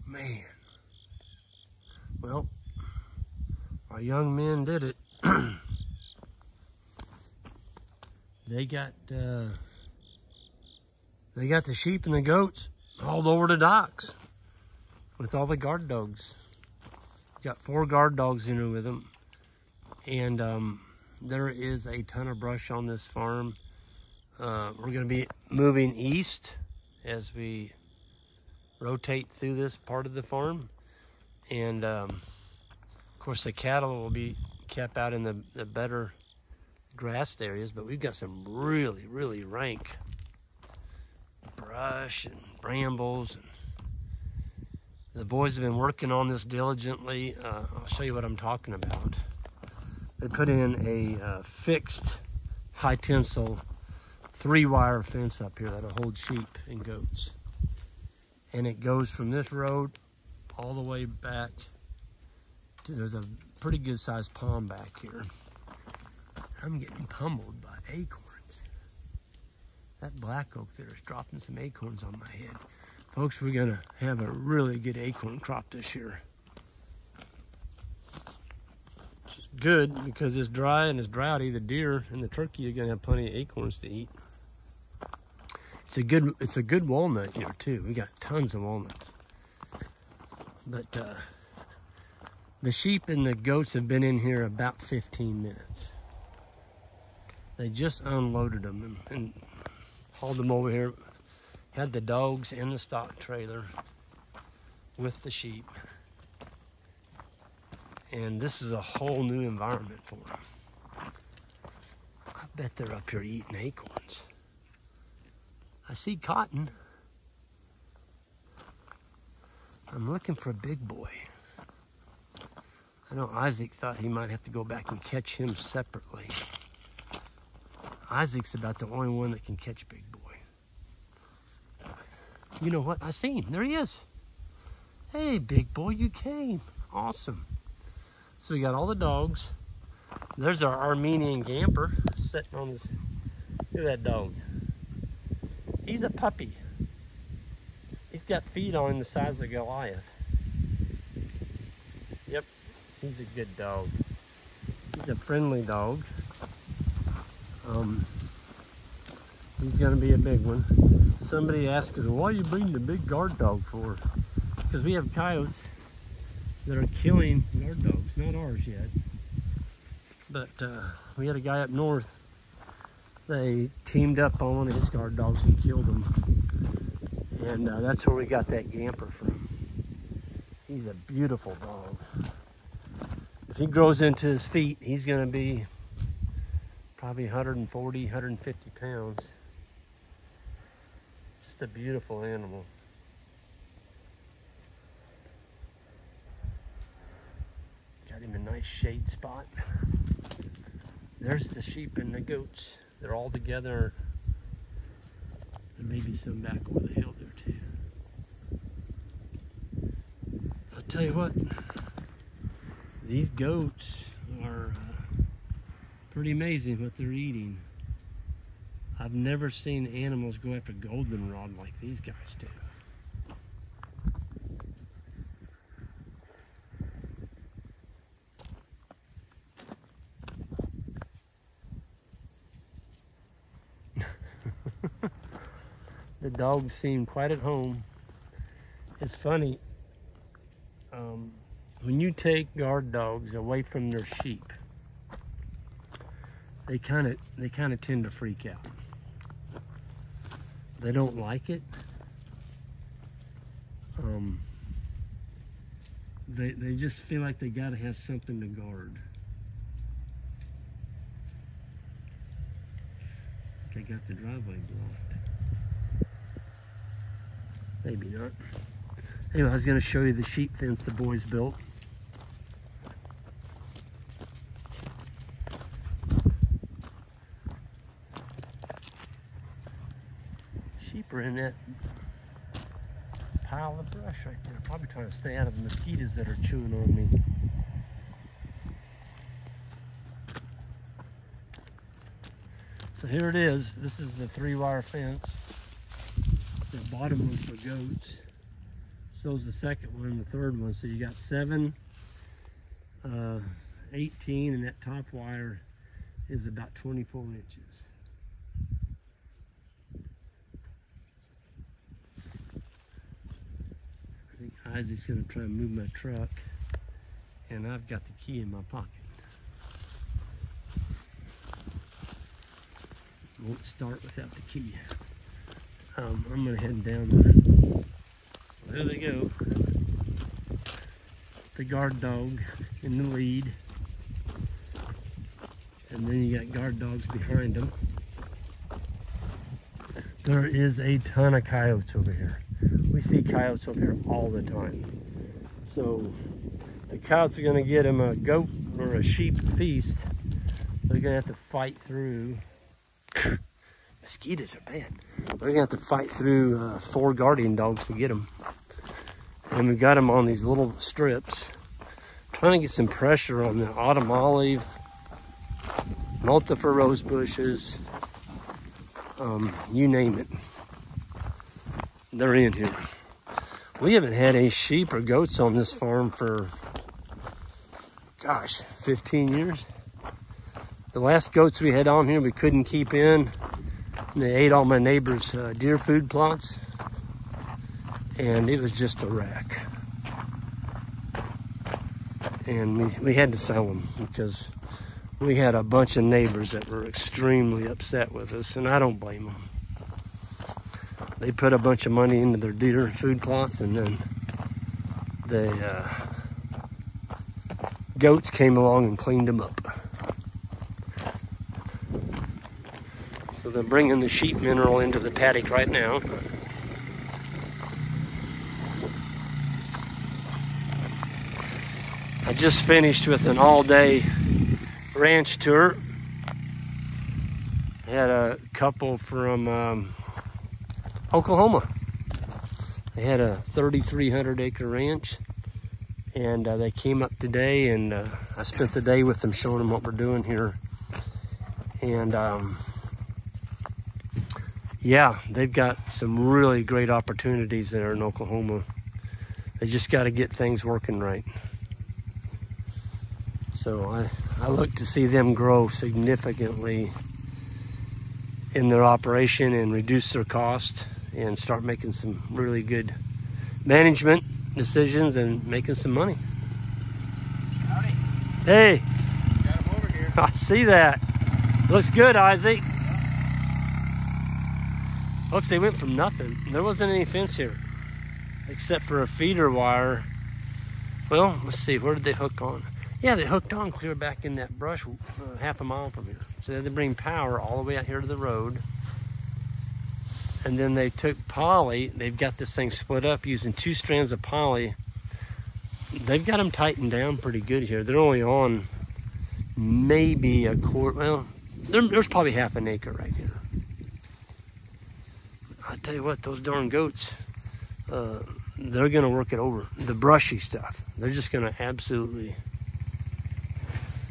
Man. Well, our young men did it. They got the sheep and the goats hauled over the docks with all the guard dogs. Got 4 guard dogs in there with them. And there is a ton of brush on this farm. We're gonna be moving east as we rotate through this part of the farm. And of course the cattle will be kept out in the better grassed areas, but we've got some really, really rank brush and brambles. And the boys have been working on this diligently. I'll show you what I'm talking about. They put in a fixed high tensile 3-wire fence up here that'll hold sheep and goats. And it goes from this road all the way back to, there's a pretty good sized pond back here. I'm getting pummeled by acorns. That black oak there is dropping some acorns on my head. Folks, we're gonna have a really good acorn crop this year. Which is good because it's dry and it's droughty. The deer and the turkey are gonna have plenty of acorns to eat. It's a good walnut year too. We got tons of walnuts. But the sheep and the goats have been in here about 15 minutes. They just unloaded them and hauled them over here. Had the dogs in the stock trailer with the sheep. And this is a whole new environment for them. I bet they're up here eating acorns. I see cotton. I'm looking for a big boy. I know Isaac thought he might have to go back and catch him separately. Isaac's about the only one that can catch big boy. You know what? I see him. There he is. Hey, big boy, you came. Awesome. So we got all the dogs. There's our Armenian Gamper sitting on this. Look at that dog. He's a puppy. He's got feet on him the size of Goliath. Yep, he's a good dog. He's a friendly dog. He's gonna be a big one. Somebody asked us, why are you bringing the big guard dog for? Because we have coyotes that are killing guard dogs, not ours yet. But we had a guy up north, they teamed up on one of his guard dogs and killed him. And that's where we got that Gamper from. He's a beautiful dog. If he grows into his feet, he's gonna be probably 140, 150 pounds. Just a beautiful animal. Got him a nice shade spot. There's the sheep and the goats. They're all together. There may be some back over the hill there too. I'll tell you what, these goats are pretty amazing what they're eating. I've never seen animals go after goldenrod like these guys do. The dogs seem quite at home. It's funny, when you take guard dogs away from their sheep, they kind of tend to freak out. They don't like it. They just feel like they gotta have something to guard. They got the driveway blocked. Maybe not. Anyway, I was gonna show you the sheep fence the boys built. Sheep are in that pile of brush right there, probably trying to stay out of the mosquitoes that are chewing on me. So here it is. This is the 3-wire fence. The bottom one's for goats. So's the second one and the third one. So you got 7, 18, and that top wire is about 24 inches. I think Isaac's gonna try and move my truck, and I've got the key in my pocket. Won't start without the key. I'm gonna head down there. There they go. The guard dog in the lead. And then you got guard dogs behind them. There is a ton of coyotes over here. We see coyotes over here all the time. So the coyotes are gonna get them a goat or a sheep feast. They're gonna have to fight through. Mosquitoes are bad. They're gonna have to fight through 4 guardian dogs to get them. And we got them on these little strips. Trying to get some pressure on the autumn olive, multiple rose bushes, you name it. They're in here. We haven't had any sheep or goats on this farm for, gosh, 15 years. The last goats we had on here we couldn't keep in. And they ate all my neighbors' deer food plots. And it was just a wreck. And we had to sell them because we had a bunch of neighbors that were extremely upset with us, and I don't blame them. They put a bunch of money into their deer food plots, and then the goats came along and cleaned them up. So they're bringing the sheep mineral into the paddock right now. I just finished with an all-day ranch tour. I had a couple from Oklahoma. They had a 3,300 acre ranch, and they came up today, and I spent the day with them showing them what we're doing here. And yeah, they've got some really great opportunities there in Oklahoma. They just got to get things working right. So I look to see them grow significantly in their operation and reduce their cost and start making some really good management decisions and making some money. Howdy. Hey. Got them over here. I see that. Looks good, Isaac. Folks, they went from nothing. There wasn't any fence here except for a feeder wire. Well, let's see, where did they hook on? Yeah, they hooked on clear back in that brush half a mile from here. So they had to bring power all the way out here to the road. And then they took poly. They've got this thing split up using 2 strands of poly. They've got them tightened down pretty good here. They're only on maybe a quarter. Well, there's probably half an acre right here. I tell you what, those darn goats, they're gonna work it over. The brushy stuff, they're just gonna absolutely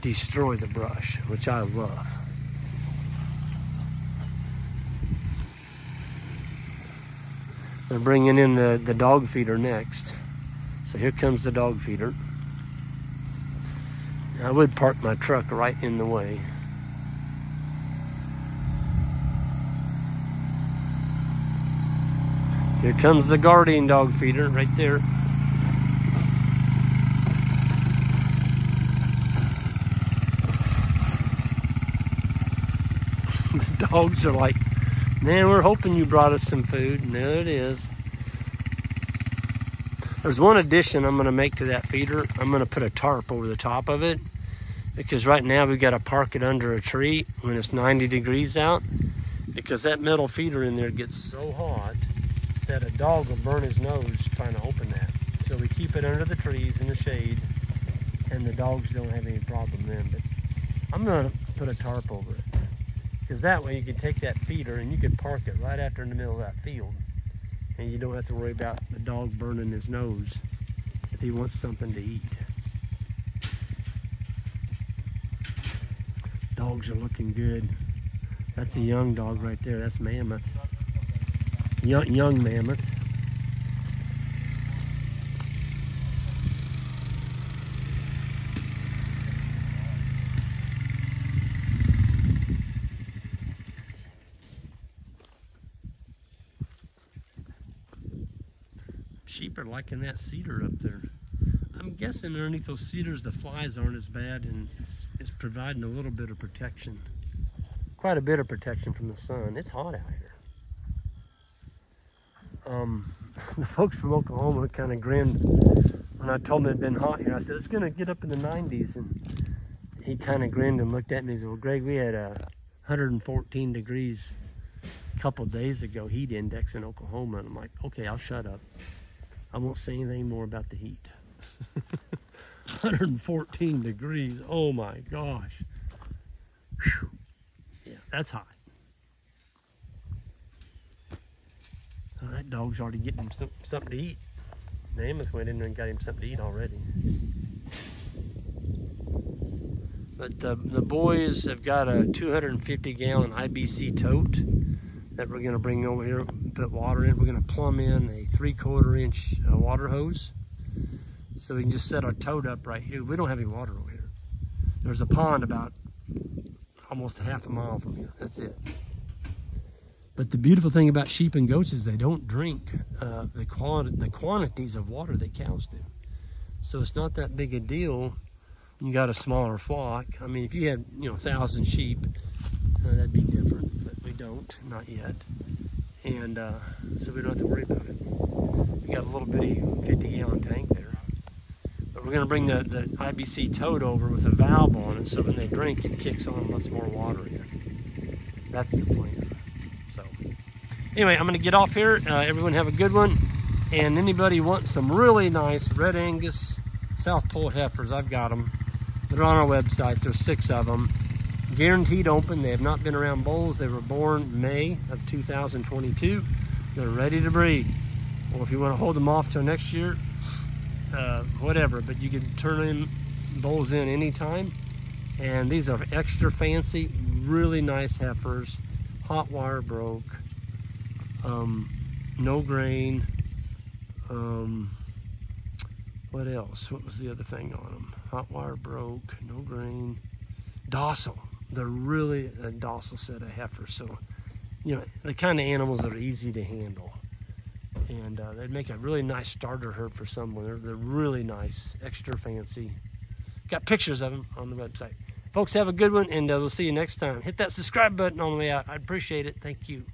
destroy the brush, which I love. They're bringing in the dog feeder next. So here comes the dog feeder. I would park my truck right in the way. Here comes the guardian dog feeder right there. The dogs are like, man, we're hoping you brought us some food. And there it is. There's one addition I'm gonna make to that feeder. I'm gonna put a tarp over the top of it, because right now we've got to park it under a tree when it's 90 degrees out, because that metal feeder in there gets so hot that a dog will burn his nose trying to open that. So we keep it under the trees in the shade, and the dogs don't have any problem then. But I'm gonna put a tarp over it, because that way you can take that feeder and you can park it right after in the middle of that field, and you don't have to worry about the dog burning his nose if he wants something to eat. Dogs are looking good. That's a young dog right there. That's mammoth. Young mammoth. sheep are liking that cedar up there. I'm guessing underneath those cedars the flies aren't as bad, and it's providing a little bit of protection. Quite a bit of protection from the sun. It's hot out here. The folks from Oklahoma kind of grinned when I told them it had been hot here. I said, it's going to get up in the 90s. And he kind of grinned and looked at me and said, well, Greg, we had 114 degrees a couple days ago, heat index in Oklahoma. And I'm like, okay, I'll shut up. I won't say anything more about the heat. 114 degrees. Oh my gosh. Whew. Yeah, that's hot. Oh, that dog's already getting him something to eat. Namath went in there and got him something to eat already. But the boys have got a 250-gallon IBC tote that we're going to bring over here and put water in. We're going to plumb in a 3/4 inch water hose so we can just set our tote up right here. We don't have any water over here. There's a pond about almost a half a mile from here. That's it. But the beautiful thing about sheep and goats is they don't drink the quantities of water that cows do. So it's not that big a deal. You got a smaller flock. I mean, if you had 1,000 sheep, that'd be different. But we don't, not yet. And so we don't have to worry about it. We got a little bitty 50-gallon tank there. But we're going to bring the IBC tote over with a valve on it, so when they drink, it kicks on and lets more water in. That's the plan. So anyway, I'm going to get off here. Everyone have a good one. And anybody wants some really nice Red Angus South Pole heifers, I've got them. They're on our website. There's 6 of them. Guaranteed open. They have not been around bulls. They were born May of 2022. They're ready to breed. Well, if you want to hold them off till next year, whatever, but you can turn in bulls in anytime. And these are extra fancy, really nice heifers. Hot wire broke, no grain. What else? What was the other thing on them? Hot wire broke, no grain. Docile. They're really a docile set of heifers. So, the kind of animals that are easy to handle. And they'd make a really nice starter herd for someone. They're really nice, extra fancy. Got pictures of them on the website. Folks, have a good one, and we'll see you next time. Hit that subscribe button on the way out. I'd appreciate it. Thank you.